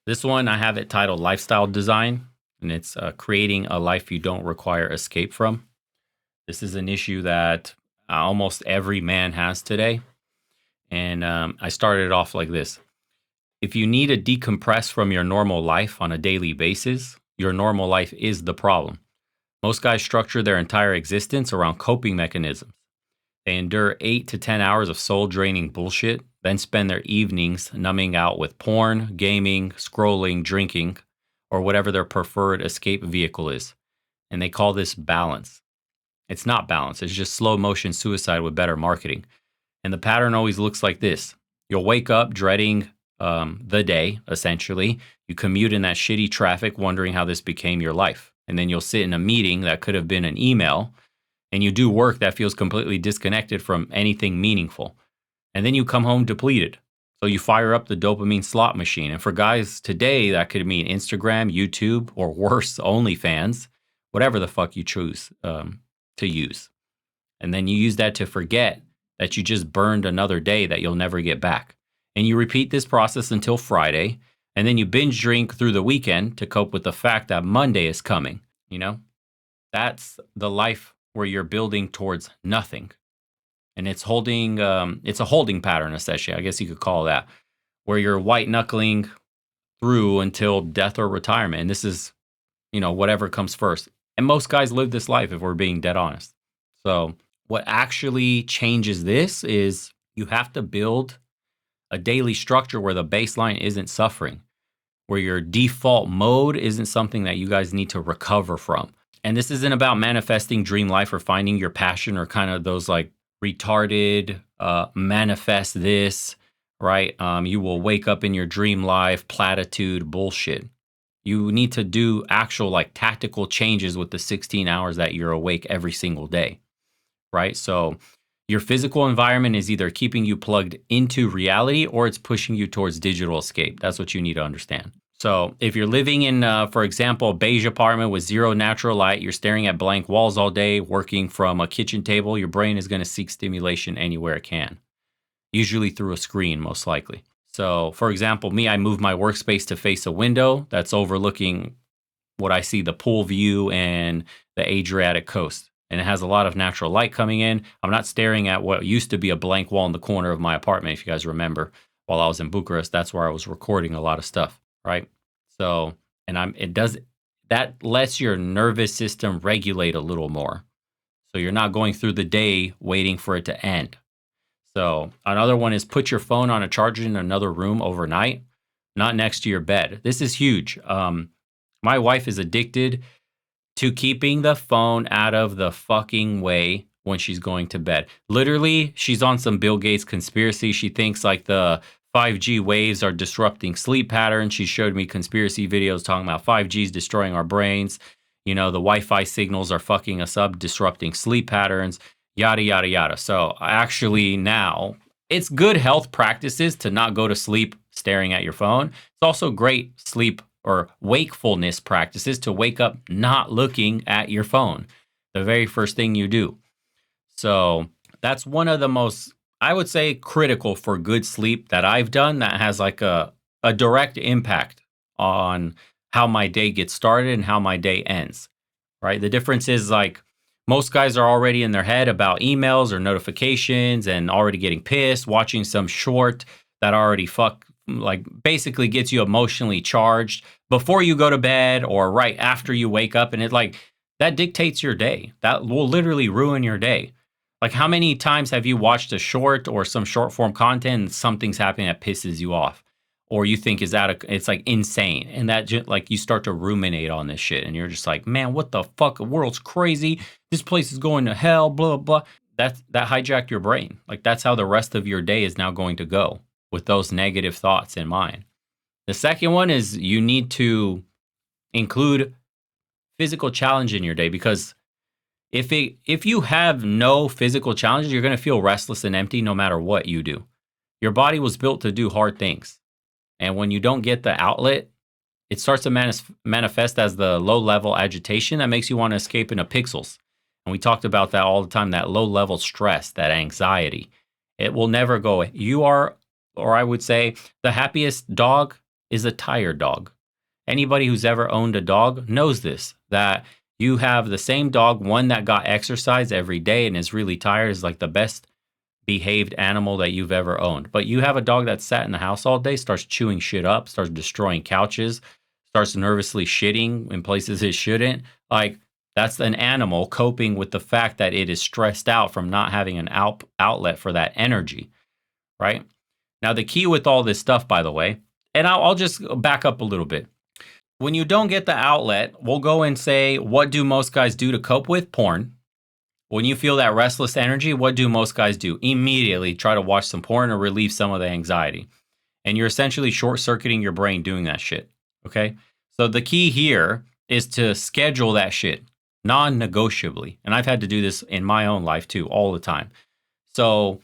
This one, I have it titled Lifestyle Design, and it's creating a life you don't require escape from. This is an issue that almost every man has today. And I started it off like this. If you need to decompress from your normal life on a daily basis, your normal life is the problem. Most guys structure their entire existence around coping mechanisms. They endure 8 to 10 hours of soul draining bullshit, then spend their evenings numbing out with porn, gaming, scrolling, drinking, or whatever their preferred escape vehicle is. And they call this balance. It's not balance, it's just slow motion suicide with better marketing. And the pattern always looks like this. You'll wake up dreading the day, essentially. You commute in that shitty traffic, wondering how this became your life. And then you'll sit in a meeting that could have been an email, and you do work that feels completely disconnected from anything meaningful. And then you come home depleted. So you fire up the dopamine slot machine. And for guys today, that could mean Instagram, YouTube, or worse, OnlyFans, whatever the fuck you choose to use. And then you use that to forget that you just burned another day that you'll never get back. And you repeat this process until Friday, and then you binge drink through the weekend to cope with the fact that Monday is coming. You know, that's the life where you're building towards nothing. And it's a holding pattern, essentially, I guess you could call that, where you're white knuckling through until death or retirement. And this is, whatever comes first. And most guys live this life, if we're being dead honest. So what actually changes this is you have to build a daily structure where the baseline isn't suffering, where your default mode isn't something that you guys need to recover from. And this isn't about manifesting dream life or finding your passion or kind of those like retarded manifest this, right? You will wake up in your dream life platitude bullshit. You need to do actual like tactical changes with the 16 hours that you're awake every single day, right? So your physical environment is either keeping you plugged into reality or it's pushing you towards digital escape. That's what you need to understand. So if you're living in, for example, a beige apartment with zero natural light, you're staring at blank walls all day, working from a kitchen table, your brain is going to seek stimulation anywhere it can, usually through a screen, most likely. So for example, me, I move my workspace to face a window that's overlooking what I see, the pool view and the Adriatic coast. And it has a lot of natural light coming in. I'm not staring at what used to be a blank wall in the corner of my apartment. If you guys remember, while I was in Bucharest, that's where I was recording a lot of stuff, right? So, that lets your nervous system regulate a little more. So you're not going through the day waiting for it to end. So another one is put your phone on a charger in another room overnight, not next to your bed. This is huge. My wife is addicted to keeping the phone out of the fucking way when she's going to bed. Literally, she's on some Bill Gates conspiracy. She thinks like the 5G waves are disrupting sleep patterns. She showed me conspiracy videos talking about 5G is destroying our brains. The Wi-Fi signals are fucking us up, disrupting sleep patterns, yada, yada, yada. So actually now, it's good health practices to not go to sleep staring at your phone. It's also great sleep or wakefulness practices to wake up not looking at your phone, the very first thing you do. So that's one of the most, I would say, critical for good sleep that I've done that has like a direct impact on how my day gets started and how my day ends, right? The difference is like most guys are already in their head about emails or notifications and already getting pissed, watching some short that already basically gets you emotionally charged before you go to bed or right after you wake up. And that dictates your day. That will literally ruin your day. Like how many times have you watched a short or some short form content and something's happening that pisses you off or you think it's like insane. And that just like you start to ruminate on this shit and you're just like, man, what the fuck? The world's crazy. This place is going to hell, blah, blah. That hijacked your brain. Like that's how the rest of your day is now going to go with those negative thoughts in mind. The second one is you need to include physical challenge in your day because if you have no physical challenges, you're going to feel restless and empty no matter what you do. Your body was built to do hard things. And when you don't get the outlet, it starts to manifest as the low-level agitation that makes you want to escape into pixels. And we talked about that all the time, that low-level stress, that anxiety. It will never go away. You are, or I would say, the happiest dog is a tired dog. Anybody who's ever owned a dog knows this, that you have the same dog, one that got exercise every day and is really tired, is like the best behaved animal that you've ever owned. But you have a dog that sat in the house all day, starts chewing shit up, starts destroying couches, starts nervously shitting in places it shouldn't. Like, that's an animal coping with the fact that it is stressed out from not having an outlet for that energy, right? Now, the key with all this stuff, by the way, and I'll just back up a little bit. When you don't get the outlet, we'll go and say, what do most guys do to cope with? Porn. When you feel that restless energy, what do most guys do? Immediately try to watch some porn or relieve some of the anxiety. And you're essentially short circuiting your brain doing that shit. Okay. So the key here is to schedule that shit non negotiably. And I've had to do this in my own life too, all the time. So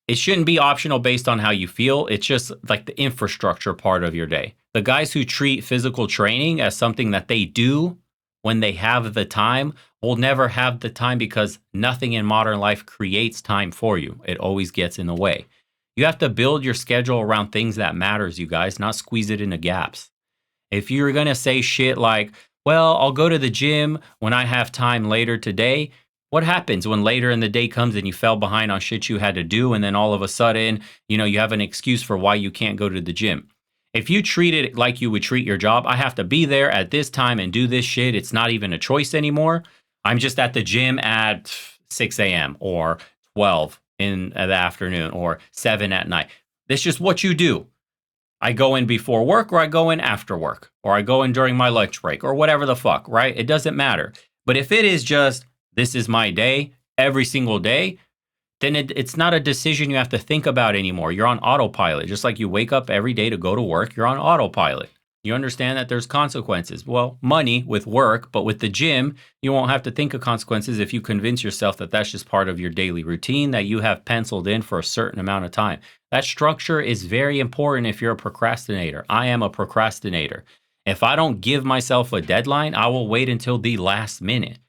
it shouldn't be optional based on how you feel. It's just like the infrastructure part of your day. The guys who treat physical training as something that they do when they have the time will never have the time, because nothing in modern life creates time for you. It always gets in the way. You have to build your schedule around things that matters, you guys, not squeeze it into gaps. If you're going to say shit like, well, I'll go to the gym when I have time later today, what happens when later in the day comes and you fell behind on shit you had to do, and then all of a sudden, you have an excuse for why you can't go to the gym? If you treat it like you would treat your job, I have to be there at this time and do this shit. It's not even a choice anymore. I'm just at the gym at 6 a.m. or 12 in the afternoon or 7 at night. That's just what you do. I go in before work, or I go in after work, or I go in during my lunch break, or whatever the fuck, right? It doesn't matter. But if it is just, this is my day every single day, then it's not a decision you have to think about anymore. You're on autopilot. Just like you wake up every day to go to work, you're on autopilot. You understand that there's consequences. Well, money with work, but with the gym, you won't have to think of consequences if you convince yourself that that's just part of your daily routine that you have penciled in for a certain amount of time. That structure is very important if you're a procrastinator. I am a procrastinator. If I don't give myself a deadline, I will wait until the last minute.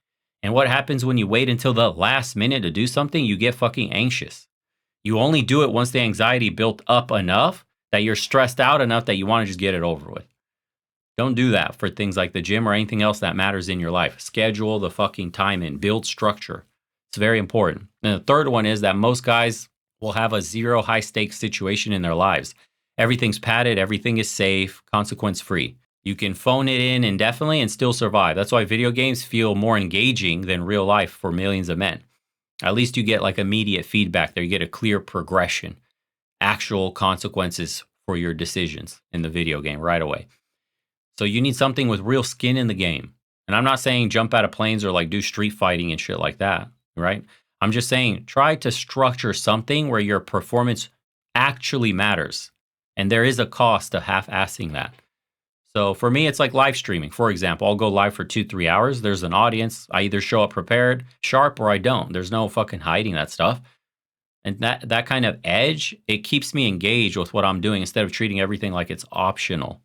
And what happens when you wait until the last minute to do something? You get fucking anxious. You only do it once the anxiety built up enough that you're stressed out enough that you want to just get it over with. Don't do that for things like the gym or anything else that matters in your life. Schedule the fucking time in. Build structure. It's very important. And the third one is that most guys will have a zero high stakes situation in their lives. Everything's padded. Everything is safe, consequence free. You can phone it in indefinitely and still survive. That's why video games feel more engaging than real life for millions of men. At least you get like immediate feedback there. You get a clear progression, actual consequences for your decisions in the video game right away. So you need something with real skin in the game. And I'm not saying jump out of planes or like do street fighting and shit like that, right? I'm just saying try to structure something where your performance actually matters. And there is a cost to half-assing that. So for me, it's like live streaming. For example, I'll go live for 2-3 hours. There's an audience. I either show up prepared, sharp, or I don't. There's no fucking hiding that stuff. And that kind of edge, it keeps me engaged with what I'm doing instead of treating everything like it's optional.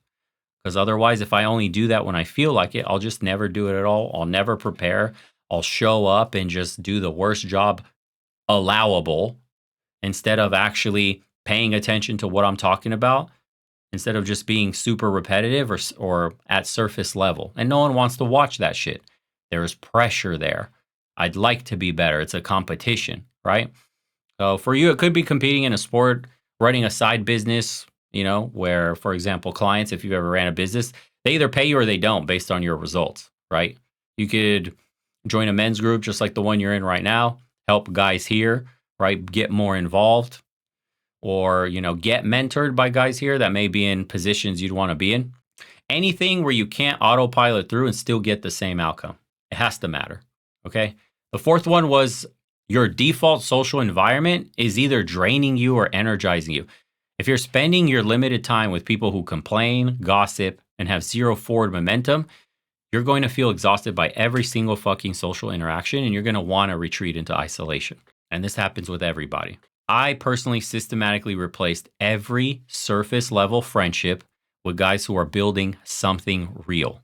Because otherwise, if I only do that when I feel like it, I'll just never do it at all. I'll never prepare. I'll show up and just do the worst job allowable instead of actually paying attention to what I'm talking about, instead of just being super repetitive or at surface level. And no one wants to watch that shit. There's pressure there. I'd like to be better. It's a competition, right? So for you, it could be competing in a sport, running a side business, where, for example, clients, if you've ever ran a business, they either pay you or they don't based on your results, right? You could join a men's group just like the one you're in right now, help guys here, right? Get more involved, or, get mentored by guys here that may be in positions you'd want to be in. Anything where you can't autopilot through and still get the same outcome. It has to matter, okay? The fourth one was your default social environment is either draining you or energizing you. If you're spending your limited time with people who complain, gossip, and have zero forward momentum, you're going to feel exhausted by every single fucking social interaction, and you're going to want to retreat into isolation. And this happens with everybody. I personally systematically replaced every surface level friendship with guys who are building something real.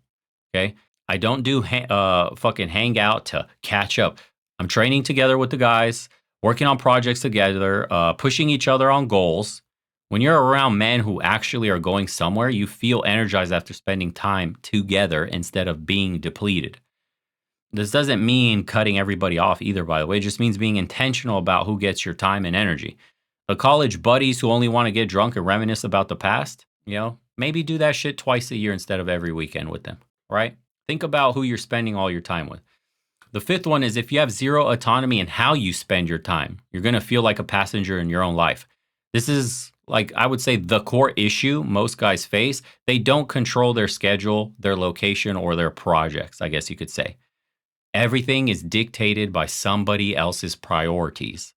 Okay? I don't do fucking hang out to catch up. I'm training together with the guys, working on projects together, pushing each other on goals, When you're around men who actually are going somewhere, you feel energized after spending time together instead of being depleted. This doesn't mean cutting everybody off either, by the way. It just means being intentional about who gets your time and energy. The college buddies who only want to get drunk and reminisce about the past, maybe do that shit twice a year instead of every weekend with them, right? Think about who you're spending all your time with. The fifth one is if you have zero autonomy in how you spend your time, you're going to feel like a passenger in your own life. This is like, I would say, the core issue most guys face. They don't control their schedule, their location, or their projects, I guess you could say. Everything is dictated by somebody else's priorities.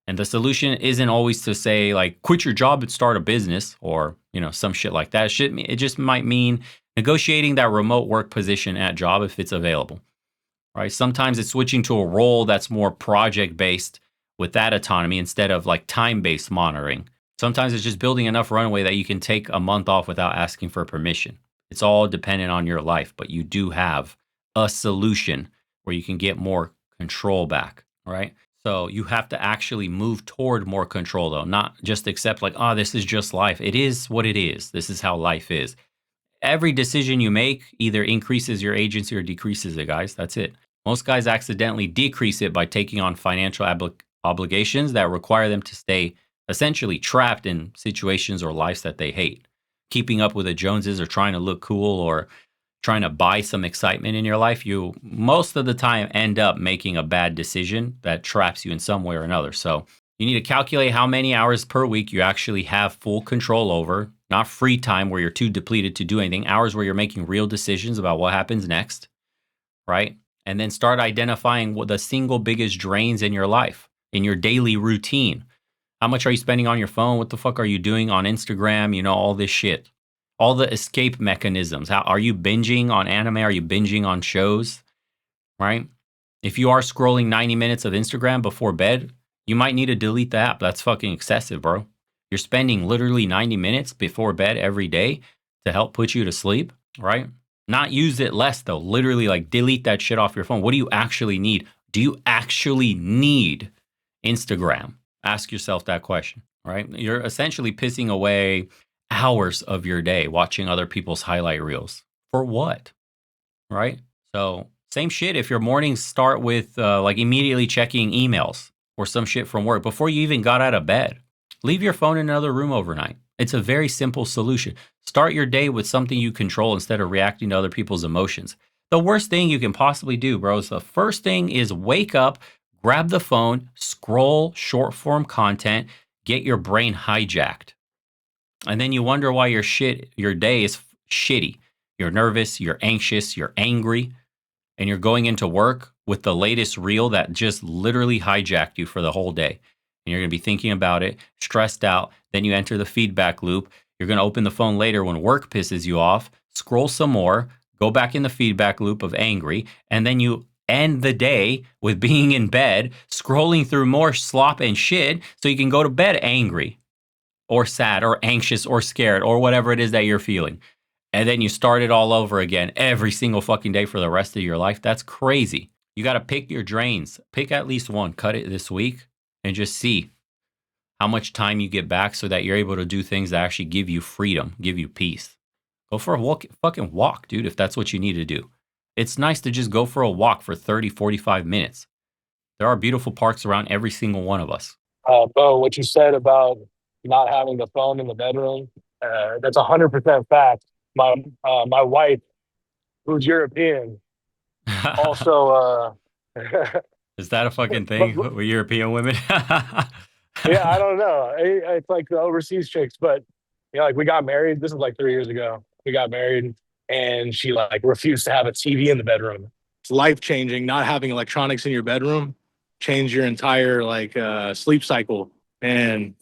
And the solution isn't always to say, like, quit your job and start a business or, some shit like that. It just might mean negotiating that remote work position at job if it's available. Right? Sometimes it's switching to a role that's more project based with that autonomy instead of like time based monitoring. Sometimes it's just building enough runway that you can take a month off without asking for permission. It's all dependent on your life, but you do have a solution where you can get more control back, right? So you have to actually move toward more control though, not just accept like, oh, this is just life. It is what it is. This is how life is. Every decision you make either increases your agency or decreases it, guys. That's it. Most guys accidentally decrease it by taking on financial obligations that require them to stay essentially trapped in situations or lives that they hate. Keeping up with the Joneses or trying to look cool or trying to buy some excitement in your life, you most of the time end up making a bad decision that traps you in some way or another. So you need to calculate how many hours per week you actually have full control over, not free time where you're too depleted to do anything, hours where you're making real decisions about what happens next, right? And then start identifying what the single biggest drains in your life, in your daily routine. How much are you spending on your phone? What the fuck are you doing on Instagram? All this shit. All the escape mechanisms. How are you binging on anime? Are you binging on shows? Right? If you are scrolling 90 minutes of Instagram before bed, you might need to delete the app. That's fucking excessive, bro. You're spending literally 90 minutes before bed every day to help put you to sleep, right? Not use it less though. Literally like delete that shit off your phone. What do you actually need? Do you actually need Instagram? Ask yourself that question, right? You're essentially pissing away hours of your day watching other people's highlight reels. For what? Right? So same shit if your mornings start with like immediately checking emails or some shit from work before you even got out of bed. Leave your phone in another room overnight. It's a very simple solution. Start your day with something you control instead of reacting to other people's emotions. The worst thing you can possibly do, bros, the first thing is wake up, grab the phone, scroll short form content, get your brain hijacked. And then you wonder why your day is shitty. You're nervous, you're anxious, you're angry, and you're going into work with the latest reel that just literally hijacked you for the whole day. And you're going to be thinking about it, stressed out. Then you enter the feedback loop. You're going to open the phone later when work pisses you off, scroll some more, go back in the feedback loop of angry, and then you end the day with being in bed, scrolling through more slop and shit so you can go to bed angry or sad or anxious or scared or whatever it is that you're feeling. And then you start it all over again every single fucking day for the rest of your life. That's crazy. You got to pick your drains. Pick at least one. Cut it this week and just see how much time you get back so that you're able to do things that actually give you freedom, give you peace. Go for a fucking walk, dude, if that's what you need to do. It's nice to just go for a walk for 30, 45 minutes. There are beautiful parks around every single one of us. Bo, what you said about not having the phone in the bedroom, that's 100% fact. My wife, who's European, also, Is that a fucking but, thing with European women? yeah, I don't know. It's like the overseas chicks, but like we got married. This is like 3 years ago. We got married, and she like refused to have a TV in the bedroom. It's life changing. Not having electronics in your bedroom change your entire like sleep cycle. And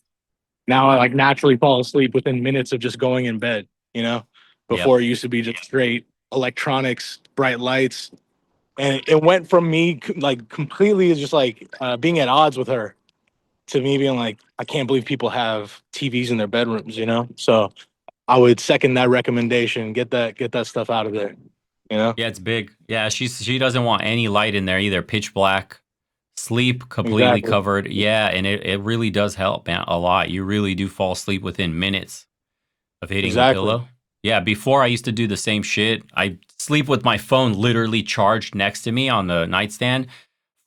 now I like naturally fall asleep within minutes of just going in bed. You know, Yep. before it used to be just straight electronics, bright lights, and it went from me like completely just like being at odds with her to me being like, I can't believe people have TVs in their bedrooms, So I would second that recommendation. Get that stuff out of there. Yeah, it's big. Yeah, she doesn't want any light in there either. Pitch black, Sleep completely Exactly. covered. Yeah, and it really does help, man, a lot. You really do fall asleep within minutes of hitting the Exactly. pillow. Yeah, before I used to do the same shit. I sleep with my phone literally charged next to me on the nightstand,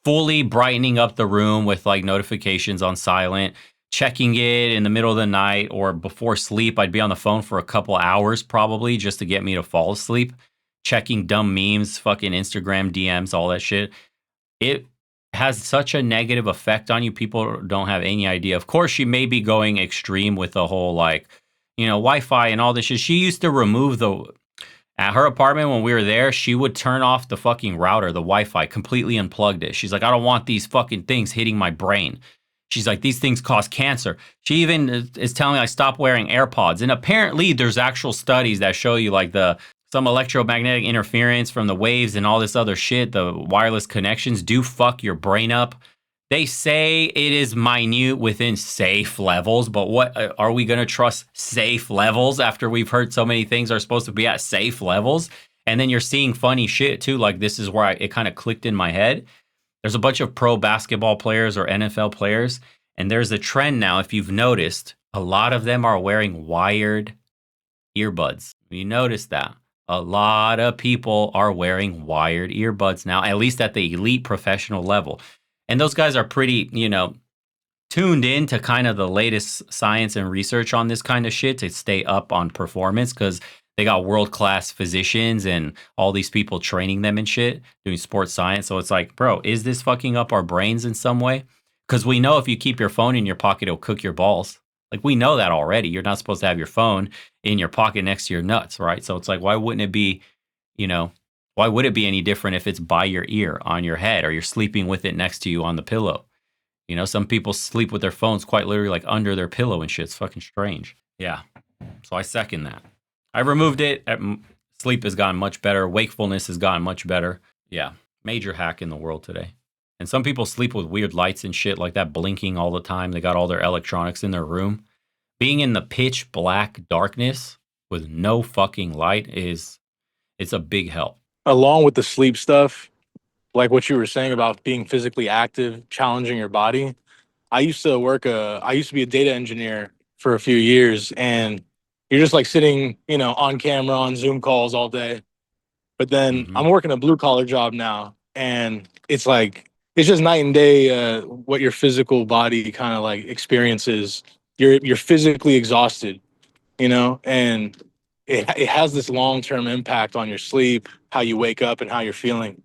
fully brightening up the room with like notifications on silent, checking it in the middle of the night or before sleep. I'd be on the phone for a couple hours probably just to get me to fall asleep, checking dumb memes, fucking Instagram DMs, all that shit. It has such a negative effect on you. People don't have any idea. Of course, she may be going extreme with the whole like, Wi-Fi and all this shit. She used to remove the at her apartment when we were there, she would turn off the fucking router, the Wi-Fi, completely unplugged it. She's like, I don't want these fucking things hitting my brain. She's like, these things cause cancer. She even is telling me I stop wearing AirPods. And apparently there's actual studies that show you like the some electromagnetic interference from the waves and all this other shit, the wireless connections do fuck your brain up. They say it is minute within safe levels, but what are we going to trust safe levels after we've heard so many things are supposed to be at safe levels? And then you're seeing funny shit too. Like this is where it kind of clicked in my head. There's a bunch of pro basketball players or NFL players, and there's a trend now. If you've noticed, a lot of them are wearing wired earbuds. You notice that a lot of people are wearing wired earbuds now, at least at the elite professional level. And those guys are pretty, tuned in to kind of the latest science and research on this kind of shit to stay up on performance because they got world class physicians and all these people training them and shit doing sports science. So it's like, bro, is this fucking up our brains in some way? Because we know if you keep your phone in your pocket, it'll cook your balls. Like we know that already. You're not supposed to have your phone in your pocket next to your nuts, right? So it's like, why wouldn't it be, you know, why would it be any different if it's by your ear on your head or you're sleeping with it next to you on the pillow? Some people sleep with their phones quite literally like under their pillow and shit. It's fucking strange. Yeah. So I second that. I removed it. Sleep has gotten much better. Wakefulness has gotten much better. Yeah. Major hack in the world today. And some people sleep with weird lights and shit like that blinking all the time. They got all their electronics in their room. Being in the pitch black darkness with no fucking light it's a big help. Along with the sleep stuff, like what you were saying about being physically active, challenging your body. I used to be a data engineer for a few years, and you're just like sitting, on camera on Zoom calls all day. But then Mm-hmm. I'm working a blue collar job now, and it's like it's just night and day what your physical body kind of like experiences. You're physically exhausted, and it has this long term impact on your sleep, how you wake up, and how you're feeling.